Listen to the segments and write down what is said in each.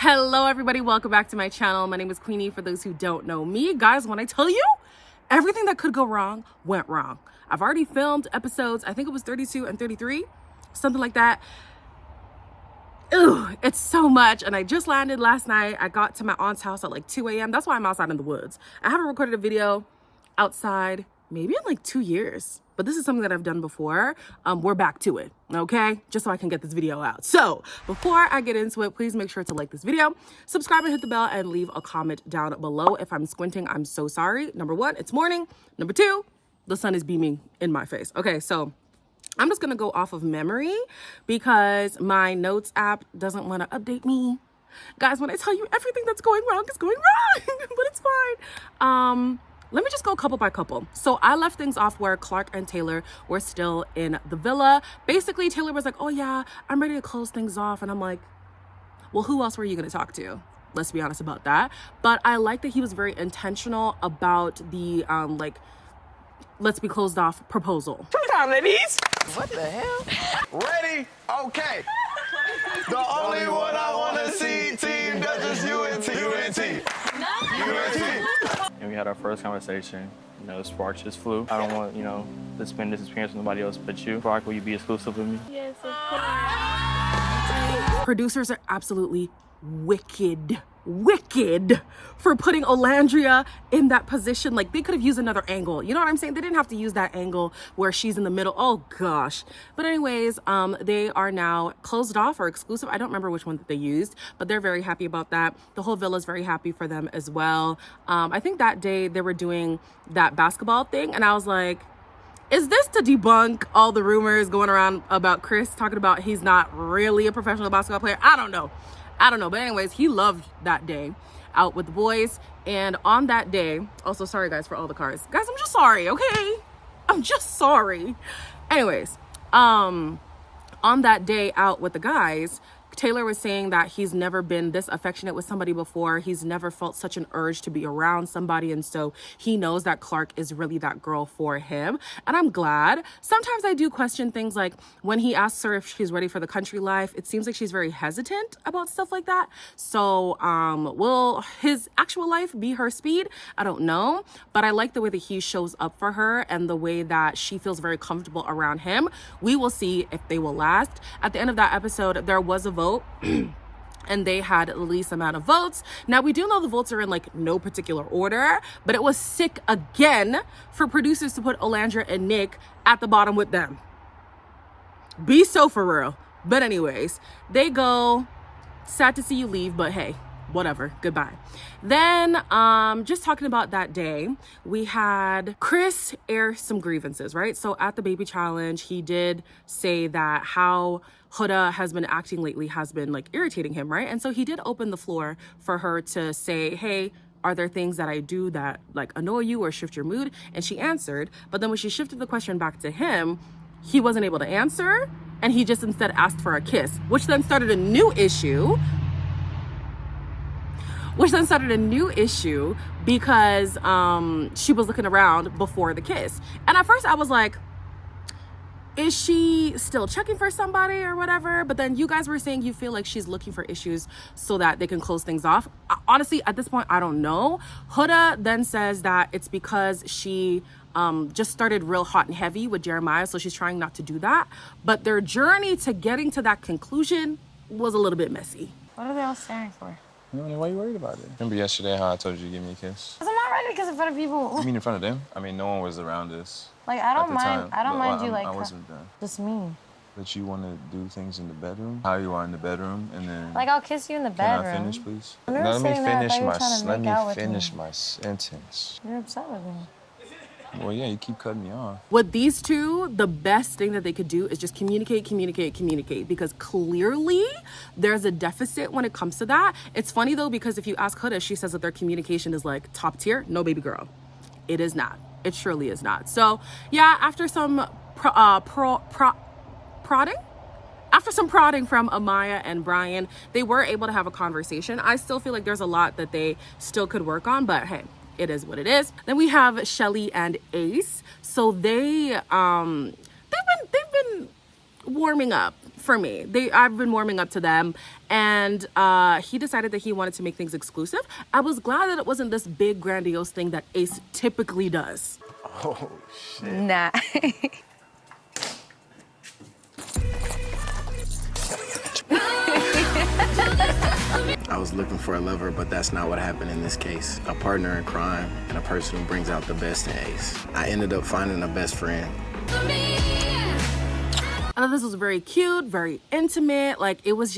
Hello everybody, welcome back to my channel. My name is Queenie for those who don't know me. Guys, when I tell you everything that could go wrong went wrong. I've already filmed episodes, I think it was 32 and 33, something like that. Ew, it's so much. And I just landed last night. I got to my aunt's house at like 2 a.m. That's why I'm outside in the woods. I haven't recorded a video outside maybe in like 2 years, but this is something that I've done before. We're back to it, okay? Just so I can get this video out. So before I get into it, please make sure to like this video, subscribe and hit the bell, and leave a comment down below. If I'm squinting, I'm so sorry. Number one, it's morning. Number two, the sun is beaming in my face. Okay, so I'm just gonna go off of memory because my notes app doesn't wanna update me. Guys, when I tell you everything that's going wrong is going wrong, but it's fine. Let me just go couple by couple. So I left things off where Clark and Taylor were still in the villa. Basically, Taylor was like, oh yeah, I'm ready to close things off. And I'm like, well, who else were you gonna talk to? Let's be honest about that. But I like that he was very intentional about the, let's be closed off proposal. Come on, ladies. What the hell? Ready? Okay. The only one I want to see, Team Duchess, UNT. And we had our first conversation. You know, the spark just flew. I don't want, to spend this experience with nobody else but you. Spark, will you be exclusive with me? Yes, of course. Producers are absolutely wicked for putting Alandria in that position. Like, they could have used another angle. You know what I'm saying? They didn't have to use that angle where she's in the middle. Oh gosh. But anyways, they are now closed off or exclusive. I don't remember which one that they used, but they're very happy about that. The whole villa is very happy for them as well. I think that day they were doing that basketball thing, and I was like, is this to debunk all the rumors going around about Chris talking about he's not really a professional basketball player? I don't know. But anyways, he loved that day out with the boys. And on that day, also sorry guys for all the cars. Guys, I'm just sorry, okay? I'm just sorry. Anyways, on that day out with the guys, Taylor was saying that he's never been this affectionate with somebody before. He's never felt such an urge to be around somebody. And so he knows that Clark is really that girl for him. And I'm glad. Sometimes I do question things like when he asks her if she's ready for the country life, it seems like she's very hesitant about stuff like that. So will his actual life be her speed? I don't know. But I like the way that he shows up for her and the way that she feels very comfortable around him. We will see if they will last. At the end of that episode, there was a vote and they had the least amount of votes. Now, we do know the votes are in like no particular order, but it was sick again for producers to put Alandria and Nick at the bottom with them. Be so for real. But anyways, they go. Sad to see you leave, but hey, whatever, goodbye. Then just talking about that day, we had Chris air some grievances, right? So at the baby challenge, he did say that how Huda has been acting lately has been like irritating him, right? And so he did open the floor for her to say, hey, are there things that I do that like annoy you or shift your mood? And she answered, but then when she shifted the question back to him, he wasn't able to answer, and he just instead asked for a kiss, which then started a new issue because she was looking around before the kiss. And at first I was like, is she still checking for somebody or whatever? But then you guys were saying you feel like she's looking for issues so that they can close things off. Honestly, at this point, I don't know. Huda then says that it's because she just started real hot and heavy with Jeremiah, so she's trying not to do that. But their journey to getting to that conclusion was a little bit messy. What are they all staring for? Why are you worried about it? Remember yesterday how I told you to give me a kiss? Because I'm not ready to kiss in front of people. You mean in front of them? I mean, no one was around us. Like, I don't at the mind. time. I don't Well, mind you like I wasn't done. just me. But you want to do things in the bedroom? How you are in the bedroom, and then Like, I'll kiss you in the bedroom. Can I finish, please? When we were sitting there, I thought you were trying to Let make me out with finish me. my sentence. You're upset with me. Well, yeah, you keep cutting me off. With these two, the best thing that they could do is just communicate, because clearly there's a deficit when it comes to that. It's funny though, because if you ask Huda, she says that their communication is like top tier. No, baby girl, it is not. It surely is not. So yeah, after some prodding from Amaya and Brian, they were able to have a conversation. I still feel like there's a lot that they still could work on, but hey, it is what it is. Then we have Shelly and Ace. So they've been warming up for me. I've been warming up to them, and he decided that he wanted to make things exclusive. I was glad that it wasn't this big grandiose thing that Ace typically does. Oh, shit. Nah. I was looking for a lover, but that's not what happened in this case. A partner in crime and a person who brings out the best in Ace. I ended up finding a best friend. I thought this was very cute, very intimate. Like, it was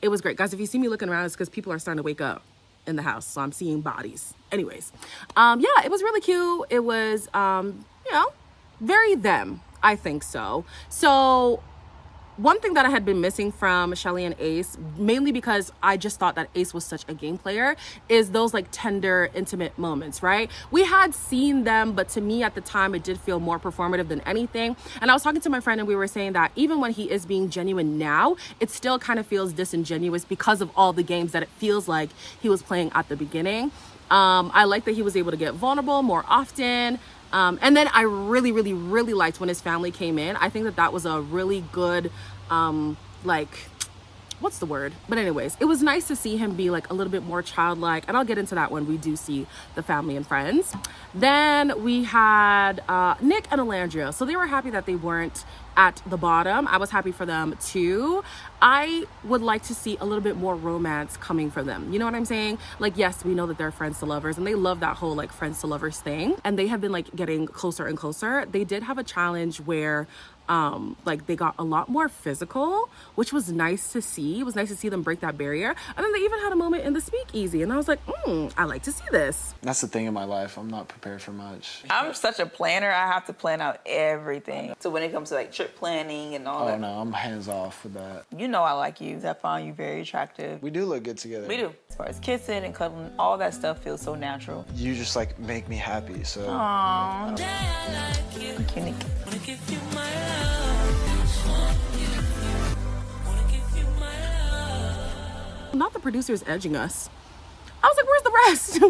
great. Guys, if you see me looking around, it's because people are starting to wake up in the house. So I'm seeing bodies. Anyways, yeah, it was really cute. It was, you know, very them. I think so. So one thing that I had been missing from Shelly and Ace, mainly because I just thought that Ace was such a game player, is those like tender, intimate moments, right? We had seen them, but to me at the time, it did feel more performative than anything. And I was talking to my friend and we were saying that even when he is being genuine now, it still kind of feels disingenuous because of all the games that it feels like he was playing at the beginning. I like that he was able to get vulnerable more often. And then I really, really, really liked when his family came in. I think that that was a really good, like, what's the word? But anyways, it was nice to see him be like a little bit more childlike. And I'll get into that when we do see the family and friends. Then we had Nick and Alandria. So they were happy that they weren't at the bottom. I was happy for them too. I would like to see a little bit more romance coming for them. You know what I'm saying? Like, yes, we know that they're friends to lovers and they love that whole like friends to lovers thing. And they have been like getting closer and closer. They did have a challenge where like they got a lot more physical, which was nice to see. It was nice to see them break that barrier. And then they even had a moment in the speakeasy and I was like, I like to see this. That's the thing in my life. I'm not prepared for much. I'm such a planner. I have to plan out everything. So when it comes to like trip planning and all that. Oh no, I'm hands off with that. You know I like you. I find you very attractive. We do look good together. We do. As far as kissing and cuddling, all that stuff feels so natural. You just like make me happy, so. Aww. Thank you, Nick. Not the producers edging us. I was like, where's the rest?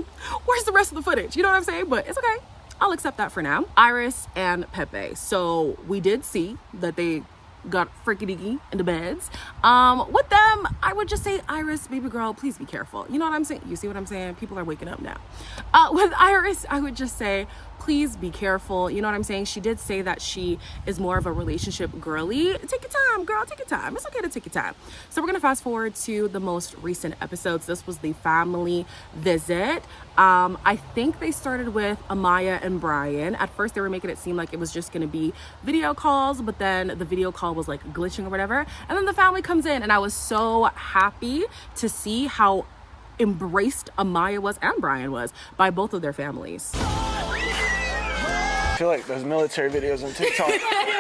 Where's the rest of the footage? You know what I'm saying? But it's okay. I'll accept that for now. Iris and Pepe. So we did see that they got freaky-deaky in the beds. With them, I would just say, Iris, baby girl, please be careful. You know what I'm saying? You see what I'm saying? People are waking up now. With Iris, I would just say, please be careful. You know what I'm saying? She did say that she is more of a relationship girly. Take your time, girl. Take your time. It's okay to take your time. So we're going to fast forward to the most recent episodes. This was the family visit. I think they started with Amaya and Brian. At first, they were making it seem like it was just going to be video calls, but then the video call was like glitching or whatever. And then the family comes in, and I was so happy to see how embraced Amaya was and Brian was by both of their families. I feel like those military videos on TikTok.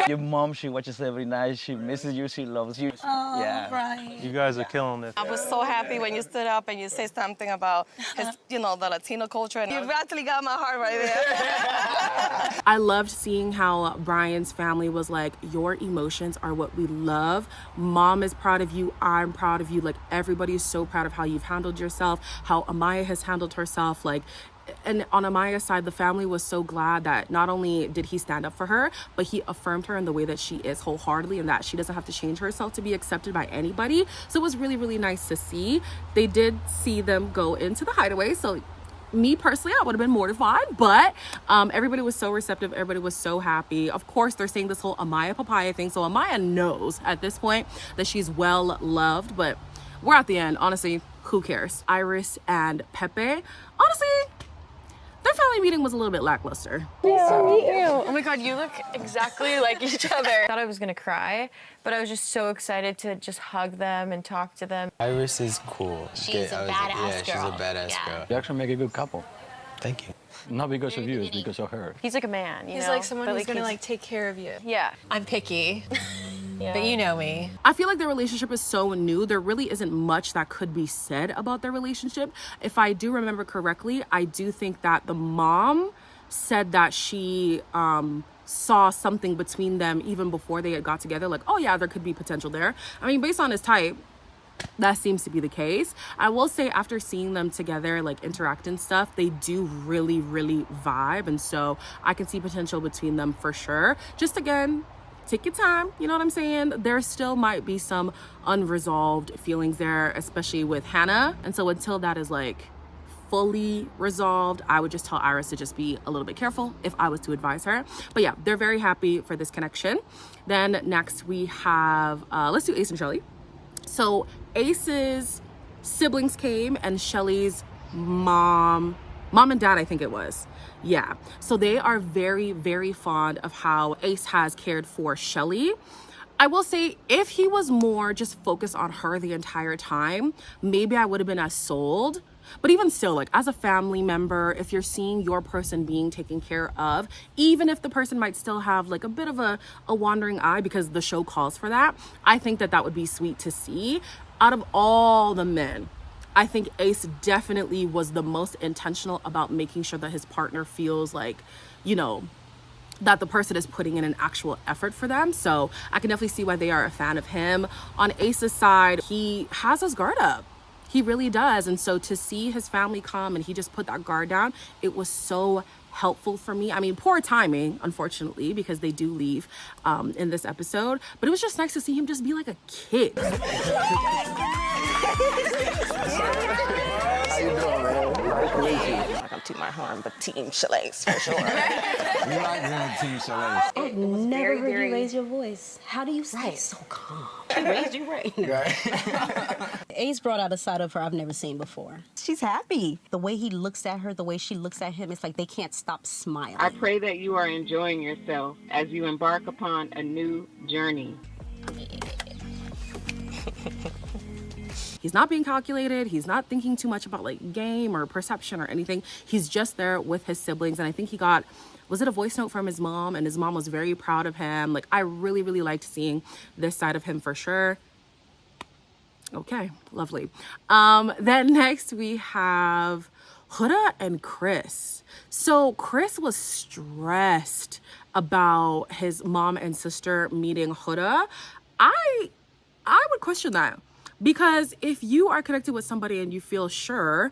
Your mom, she watches every night. She misses you. She loves you. Oh, yeah. Brian. You guys are killing this. I was so happy when you stood up and you said something about his, you know, the Latino culture. And you actually got my heart right there. I loved seeing how Brian's family was like, your emotions are what we love. Mom is proud of you. I'm proud of you. Like, everybody is so proud of how you've handled yourself, how Amaya has handled herself. Like, and on Amaya's side, the family was so glad that not only did he stand up for her, but he affirmed her in the way that she is wholeheartedly and that she doesn't have to change herself to be accepted by anybody. So it was really, really nice to see. They did see them go into the hideaway. So me personally, I would have been mortified, but everybody was so receptive. Everybody was so happy. Of course, they're saying this whole Amaya papaya thing. So Amaya knows at this point that she's well loved, but we're at the end. Honestly, who cares? Iris and Pepe, honestly, their family meeting was a little bit lackluster. Nice to meet you. Oh my God, you look exactly like each other. I thought I was gonna cry, but I was just so excited to just hug them and talk to them. Iris is cool. She's a badass girl. Yeah, she's a badass girl. You actually make a good couple. Thank you. Not because of you, it's because of her. He's like a man, you know? He's like someone but who's gonna like take care of you. Yeah. I'm picky, Yeah. but you know me. I feel like their relationship is so new. There really isn't much that could be said about their relationship. If I do remember correctly, I do think that the mom said that she saw something between them even before they had got together. Like, oh yeah, there could be potential there. I mean, based on his type, that seems to be the case. I will say after seeing them together, like interact and stuff, they do really, really vibe. And so I can see potential between them for sure. Just again, take your time, you know what I'm saying? There still might be some unresolved feelings there, especially with Hannah. And so until that is like fully resolved, I would just tell Iris to just be a little bit careful if I was to advise her. But yeah, they're very happy for this connection. Then next we have, let's do Ace and Shelly. So Ace's siblings came and Shelly's mom and dad, I think it was. Yeah. So they are very, very fond of how Ace has cared for Shelly. I will say if he was more just focused on her the entire time, maybe I would have been as sold. But even still, like as a family member, if you're seeing your person being taken care of, even if the person might still have like a bit of a wandering eye because the show calls for that, I think that would be sweet to see. Out of all the men, I think Ace definitely was the most intentional about making sure that his partner feels like, you know, that the person is putting in an actual effort for them. So I can definitely see why they are a fan of him. On Ace's side, he has his guard up. He really does. And so to see his family come and he just put that guard down, it was so helpful for me. I mean, poor timing, unfortunately, because they do leave in this episode. But it was just nice to see him just be like a kid. How you doing, man? Nice to meet you. Like I'm to my horn, but Team Shelly for sure. You like being a Team Shelly. I've never heard you raise your voice. How do you stay so calm? She raised you right. Ace brought out a side of her I've never seen before. She's happy. The way he looks at her, the way she looks at him, it's like they can't stop smiling. I pray that you are enjoying yourself as you embark upon a new journey. He's not being calculated. He's not thinking too much about like game or perception or anything. He's just there with his siblings. And I think he got, was it a voice note from his mom? And his mom was very proud of him. Like, I really, really liked seeing this side of him for sure. Okay, lovely. Then next we have Huda and Chris. So Chris was stressed about his mom and sister meeting Huda. I would question that. Because if you are connected with somebody and you feel sure,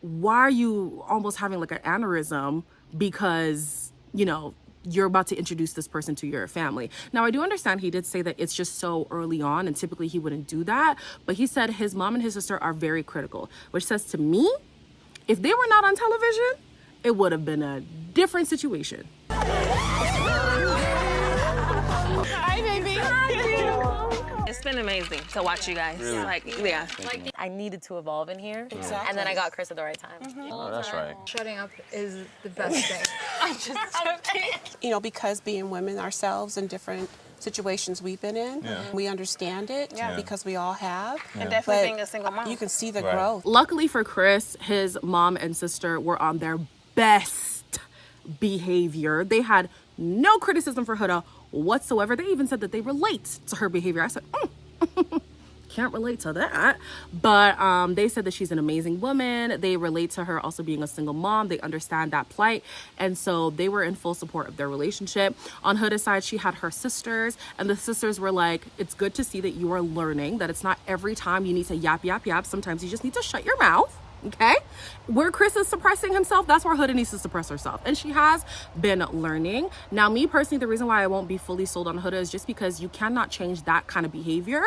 why are you almost having like an aneurysm because, you know, you're about to introduce this person to your family? Now, I do understand he did say that it's just so early on and typically he wouldn't do that. But he said his mom and his sister are very critical, which says to me, if they were not on television, it would have been a different situation. Hi, baby. Hi, beautiful. It's been amazing to watch you guys. Really? Like, yeah. I needed to evolve in here. Exactly. And then I got Chris at the right time. Oh, that's right. Shutting up is the best thing. I'm just joking. You know, because being women ourselves in different situations we've been in, we understand it because we all have. And definitely being a single mom. You can see the growth. Luckily for Chris, his mom and sister were on their best behavior. They had no criticism for Huda whatsoever. They even said that they relate to her behavior. I said, can't relate to that. But they said that she's an amazing woman. They relate to her also being a single mom. They understand that plight. And so they were in full support of their relationship. On Huda's side, she had her sisters. And the sisters were like, it's good to see that you are learning, that it's not every time you need to yap, yap, yap. Sometimes you just need to shut your mouth. Okay, where Chris is suppressing himself, that's where Huda needs to suppress herself, and she has been learning. Now, me personally, the reason why I won't be fully sold on Huda is just because you cannot change that kind of behavior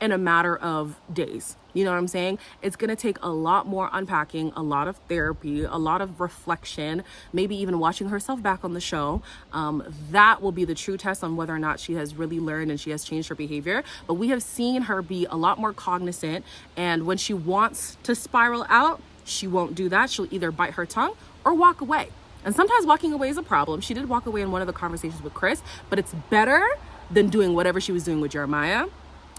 in a matter of days. You know what I'm saying? It's gonna take a lot more unpacking, a lot of therapy, a lot of reflection, maybe even watching herself back on the show. That will be the true test on whether or not she has really learned and she has changed her behavior. But we have seen her be a lot more cognizant, and when she wants to spiral out, she won't do that. She'll either bite her tongue or walk away. And sometimes walking away is a problem. She did walk away in one of the conversations with Chris, but it's better than doing whatever she was doing with Jeremiah.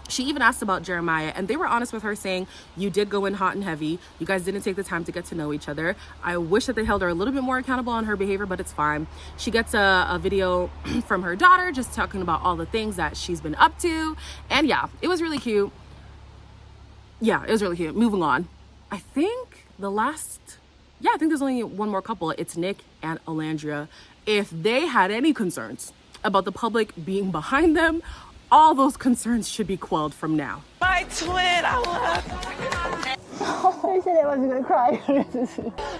She even asked about Jeremiah, and they were honest with her, saying, you did go in hot and heavy. You guys didn't take the time to get to know each other. I wish that they held her a little bit more accountable on her behavior, but it's fine. She gets a video from her daughter just talking about all the things that she's been up to. And yeah, it was really cute. Yeah, it was really cute. Moving on. I think there's only one more couple. It's Nick and Alandria. If they had any concerns about the public being behind them, all those concerns should be quelled from now. My twin, I love I said I wasn't gonna cry.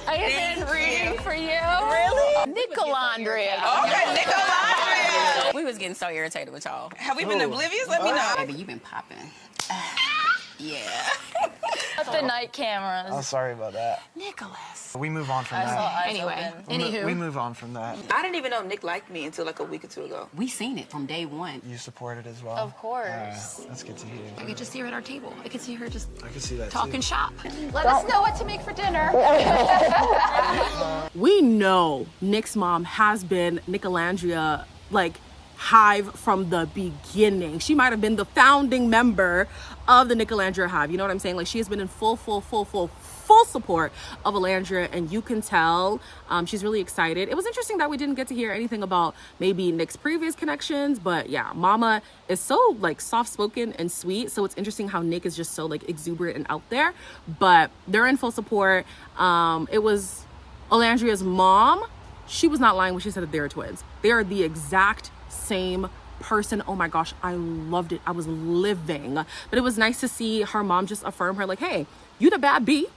I have been reading for you. Really? Nick Alandria. Okay, Nick Alandria. We was getting so irritated with y'all. Have we been oblivious? Let me know. Baby, you been popping. Yeah. The night cameras. I'm sorry about that. Nicholas. We move on from that. Anyway, We move on from that. I didn't even know Nick liked me until like a week or two ago. We seen it from day one. You support it as well? Of course. That's good to hear. I could just see her at our table. I could see her just I can see that talking too. shop. Let us know what to make for dinner. We know Nick's mom has been Alandria, like, Hive from the beginning. She might have been the founding member of the Alandria Hive. You know what I'm saying? Like, she has been in full support of Alandria, and you can tell she's really excited. It was interesting that we didn't get to hear anything about maybe Nick's previous connections, but yeah, Mama is so like soft-spoken and sweet, so it's interesting how Nick is just so like exuberant and out there, but they're in full support. It was Alandria's mom. She was not lying when she said that they are twins. They are the exact same person. Oh my gosh, I loved it. I was living. But it was nice to see her mom just affirm her, like, hey, you the bad bee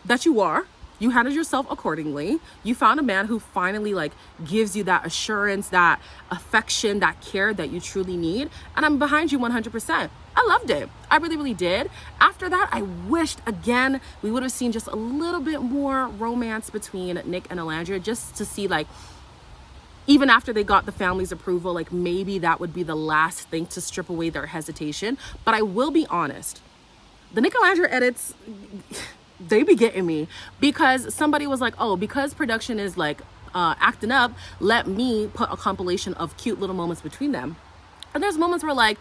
that you are. You handled yourself accordingly. You found a man who finally like gives you that assurance, that affection, that care that you truly need. And I'm behind you 100%. I loved it. I really, really did. After that, I wished, again, we would have seen just a little bit more romance between Nick and Alandria, just to see like, even after they got the family's approval, like maybe that would be the last thing to strip away their hesitation. But I will be honest, the Nick Alandria edits, they be getting me, because somebody was like, oh, because production is like acting up, let me put a compilation of cute little moments between them. And there's moments where like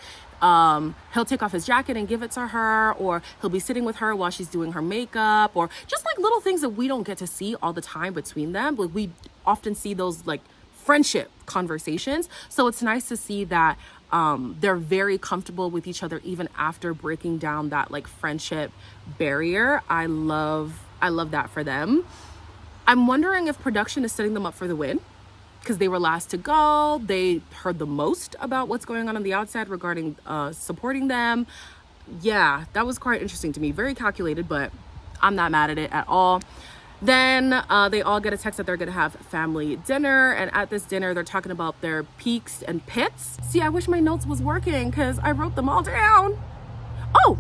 he'll take off his jacket and give it to her, or he'll be sitting with her while she's doing her makeup, or just like little things that we don't get to see all the time between them. Like, we often see those like friendship conversations. So it's nice to see that they're very comfortable with each other even after breaking down that like friendship barrier. I love that for them. I'm wondering if production is setting them up for the win, because they were last to go. They heard the most about what's going on the outside regarding supporting them. Yeah, that was quite interesting to me. Very calculated, but I'm not mad at it at all. Then they all get a text that they're gonna have family dinner, and at this dinner they're talking about their peaks and pits. See, I wish my notes was working because I wrote them all down. Oh,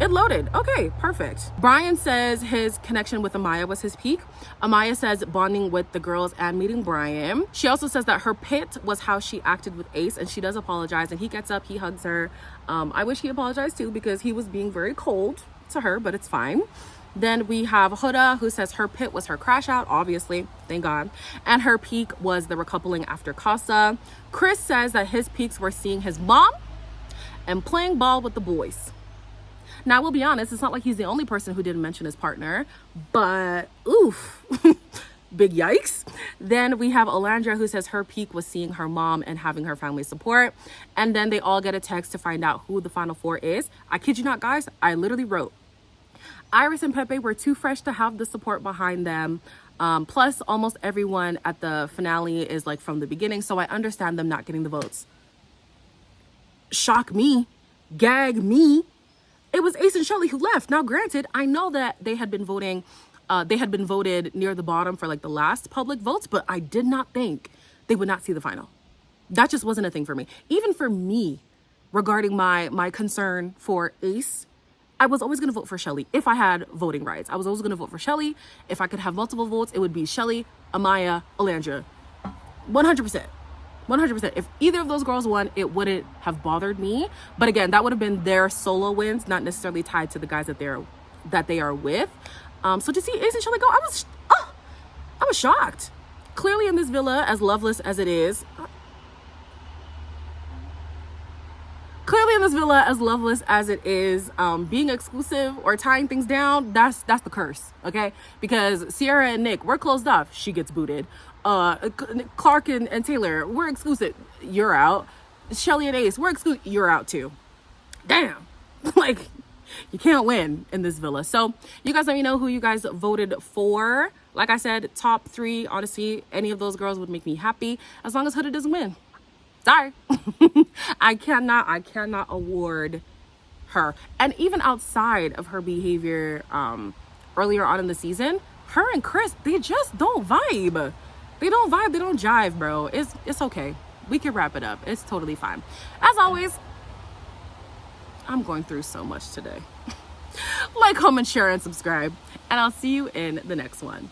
it loaded. Okay, perfect. Brian says his connection with Amaya was his peak. Amaya says bonding with the girls and meeting Brian. She also says that her pit was how she acted with Ace, and she does apologize, and he gets up, he hugs her. I wish he apologized too, because he was being very cold to her, but it's fine. Then we have Huda, who says her pit was her crash out, obviously, thank God. And her peak was the recoupling after Casa. Chris says that his peaks were seeing his mom and playing ball with the boys. Now, we'll be honest, it's not like he's the only person who didn't mention his partner, but oof, big yikes. Then we have Alandria, who says her peak was seeing her mom and having her family support. And then they all get a text to find out who the final four is. I kid you not, guys, I literally wrote, Iris and Pepe were too fresh to have the support behind them. Plus, almost everyone at the finale is like from the beginning, so I understand them not getting the votes. Shock me, gag me. It was Ace and Shelly who left. Now, granted, I know that they had been voting, they had been voted near the bottom for like the last public votes, but I did not think they would not see the final. That just wasn't a thing for me. Even for me, regarding my concern for Ace, I was always going to vote for Shelly if I had voting rights. I was always going to vote for Shelly. If I could have multiple votes, it would be Shelly, Amaya, Alandria. 100%. 100%. If either of those girls won, it wouldn't have bothered me. But again, that would have been their solo wins, not necessarily tied to the guys that they are with. So to see Ace and Shelly go, I was shocked. Clearly in this villa, as loveless as it is, being exclusive or tying things down, that's the curse, okay? Because Sierra and Nick, we're closed off. She gets booted. Clark and Taylor, we're exclusive. You're out. Shelly and Ace, we're exclusive. You're out too. Damn. Like, you can't win in this villa. So you guys let me know who you guys voted for. Like I said, top 3, honestly, any of those girls would make me happy as long as Huda doesn't win. Sorry. I cannot award her. And even outside of her behavior earlier on in the season, her and Chris, they just don't vibe. They don't jive, bro. It's okay. We can wrap it up. It's totally fine. As always, I'm going through so much today. Like, comment, share, and subscribe. And I'll see you in the next one.